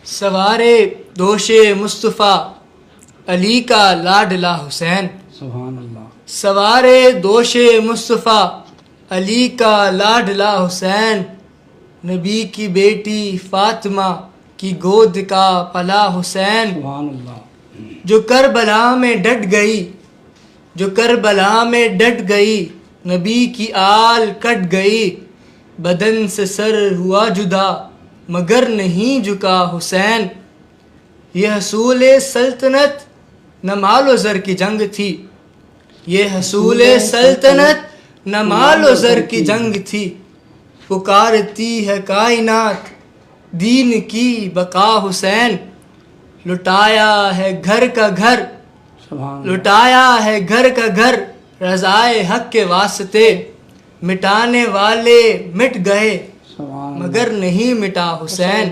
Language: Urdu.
سوارے دوش مصطفیٰ علی کا لاڈلا حسین. سبحان اللہ. سوارے دوش مصطفیٰ علی کا لاڈلا حسین. نبی کی بیٹی فاطمہ کی گود کا پلا حسین. سبحان اللہ. جو کربلا میں ڈٹ گئی، جو کربلا میں ڈٹ گئی، نبی کی آل کٹ گئی. بدن سے سر ہوا جدا مگر نہیں جھکا حسین. یہ حصول سلطنت نہ مال و زر کی جنگ تھی، یہ حصول سلطنت نہ مال و زر کی جنگ تھی. پکارتی ہے کائنات دین کی بقا حسین. لٹایا ہے گھر کا گھر، سبحان اللہ. لٹایا ہے گھر کا گھر رضائے حق کے واسطے. مٹانے والے مٹ گئے سبحان اللہ. مگر نہیں مٹا حسین.